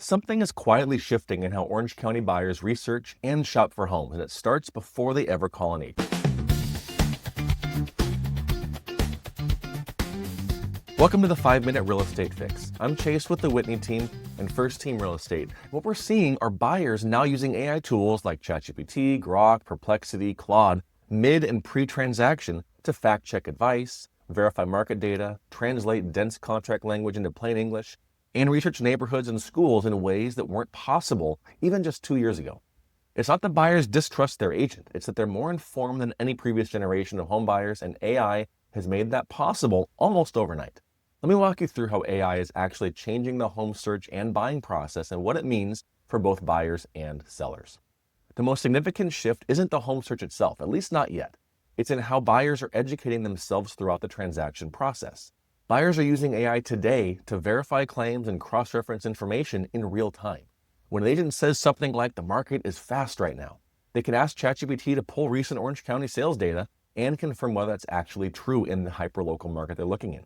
Something is quietly shifting in how Orange County buyers research and shop for homes, and it starts before they ever call an agent. Welcome to the 5-Minute Real Estate Fix. I'm Chase with the Whitney Team and First Team Real Estate. What we're seeing are buyers now using AI tools like ChatGPT, Grok, Perplexity, Claude, mid and pre-transaction to fact-check advice, verify market data, translate dense contract language into plain English, and research neighborhoods and schools in ways that weren't possible even just 2 years ago. It's not that buyers distrust their agent, it's that they're more informed than any previous generation of home buyers, and AI has made that possible almost overnight. Let me walk you through how AI is actually changing the home search and buying process and what it means for both buyers and sellers. The most significant shift isn't the home search itself, at least not yet. It's in how buyers are educating themselves throughout the transaction process. Buyers are using AI today to verify claims and cross-reference information in real time. When an agent says something like the market is fast right now, they can ask ChatGPT to pull recent Orange County sales data and confirm whether that's actually true in the hyperlocal market they're looking in.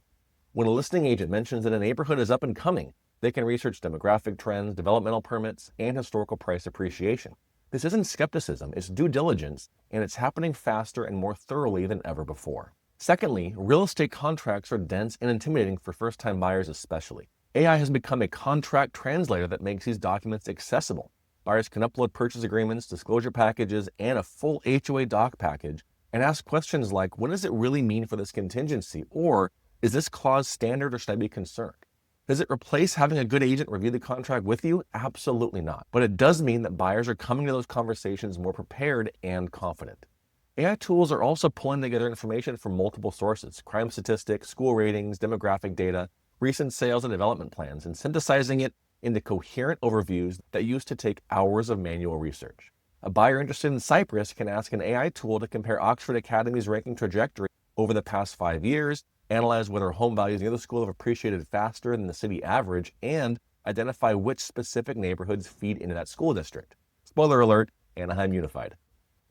When a listing agent mentions that a neighborhood is up and coming, they can research demographic trends, developmental permits, and historical price appreciation. This isn't skepticism, it's due diligence, and it's happening faster and more thoroughly than ever before. Secondly, real estate contracts are dense and intimidating for first-time buyers especially. AI has become a contract translator that makes these documents accessible. Buyers can upload purchase agreements, disclosure packages, and a full HOA doc package and ask questions like, what does it really mean for this contingency? Or, is this clause standard or should I be concerned? Does it replace having a good agent review the contract with you? Absolutely not. But it does mean that buyers are coming to those conversations more prepared and confident. AI tools are also pulling together information from multiple sources: crime statistics, school ratings, demographic data, recent sales and development plans, and synthesizing it into coherent overviews that used to take hours of manual research. A buyer interested in Cyprus can ask an AI tool to compare Oxford Academy's ranking trajectory over the past 5 years, analyze whether home values near the school have appreciated faster than the city average, and identify which specific neighborhoods feed into that school district. Spoiler alert, Anaheim Unified.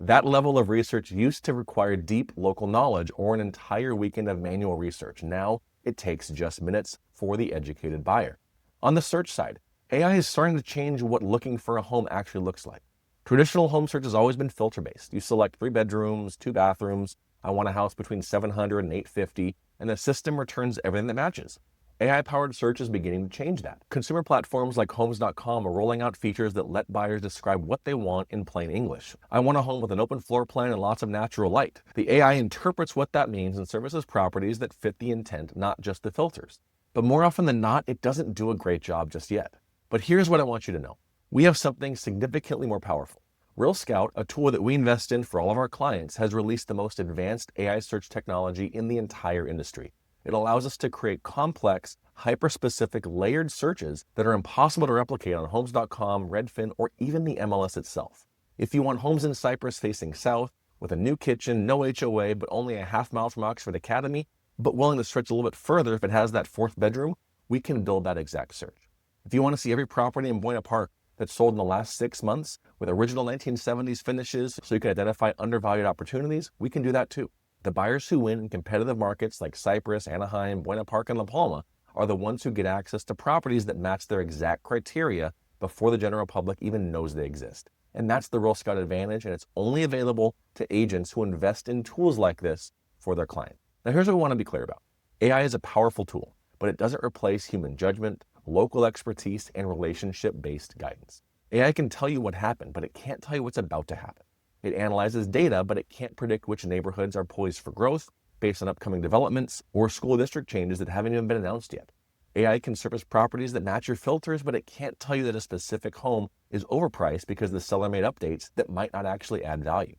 That level of research used to require deep local knowledge or an entire weekend of manual research. Now it takes just minutes for the educated buyer. On the search side, AI is starting to change what looking for a home actually looks like. Traditional home search has always been filter-based. You select 3 bedrooms, 2 bathrooms, I want a house between $700 and $850, and the system returns everything that matches. AI-powered search is beginning to change that. Consumer platforms like Homes.com are rolling out features that let buyers describe what they want in plain English. I want a home with an open floor plan and lots of natural light. The AI interprets what that means and services properties that fit the intent, not just the filters. But more often than not, it doesn't do a great job just yet. But here's what I want you to know. We have something significantly more powerful. RealScout, a tool that we invest in for all of our clients, has released the most advanced AI search technology in the entire industry. It allows us to create complex, hyper-specific layered searches that are impossible to replicate on Homes.com, Redfin, or even the MLS itself. If you want homes in Cyprus facing south, with a new kitchen, no HOA, but only a half mile from Oxford Academy, but willing to stretch a little bit further if it has that 4th bedroom, we can build that exact search. If you want to see every property in Buena Park that's sold in the last 6 months with original 1970s finishes so you can identify undervalued opportunities, we can do that too. The buyers who win in competitive markets like Cyprus, Anaheim, Buena Park, and La Palma are the ones who get access to properties that match their exact criteria before the general public even knows they exist. And that's the RealScout Advantage, and it's only available to agents who invest in tools like this for their client. Now here's what we want to be clear about. AI is a powerful tool, but it doesn't replace human judgment, local expertise, and relationship-based guidance. AI can tell you what happened, but it can't tell you what's about to happen. It analyzes data, but it can't predict which neighborhoods are poised for growth based on upcoming developments or school district changes that haven't even been announced yet. AI can surface properties that match your filters, but it can't tell you that a specific home is overpriced because the seller made updates that might not actually add value.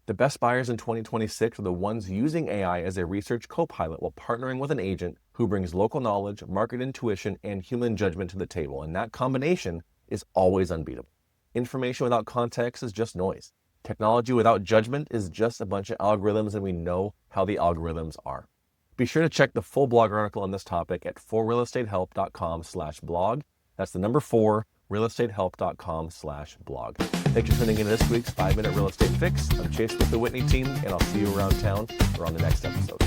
The best buyers in 2026 are the ones using AI as a research co-pilot while partnering with an agent who brings local knowledge, market intuition, and human judgment to the table, and that combination is always unbeatable. Information without context is just noise. Technology without judgment is just a bunch of algorithms, and we know how the algorithms are. Be sure to check the full blog article on this topic at 4realestatehelp.com/blog. That's the number 4, realestatehelp.com/blog. Thanks for tuning in to this week's 5-Minute Real Estate Fix. I'm Chase with the Whitney Team, and I'll see you around town or on the next episode.